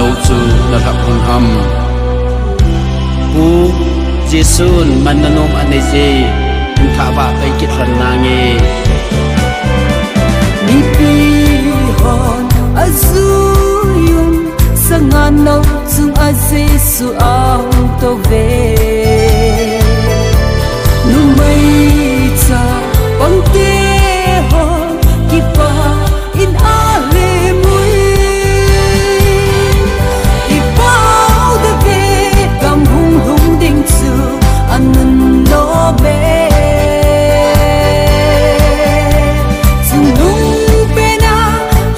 lo chu na thap hun am u Jesun mananom aneze tha ba kai kit ran na nge mi pi hon azuyum sangan no chung a Jesu ang to ve nu mai cha pang te hon ki pa in a le mui i pau de ve gam hung hung ding chu anun lo be chung nung pe na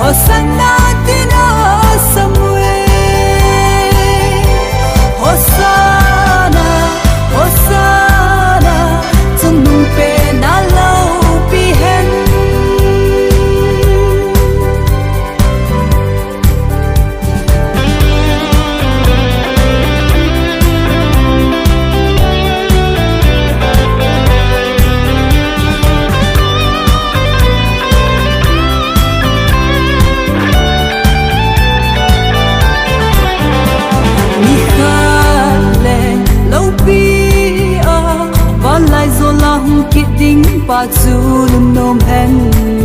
hosanna tina samwe hosanna hosanna chung nung pe na lo pi hen pa chu lum nom hen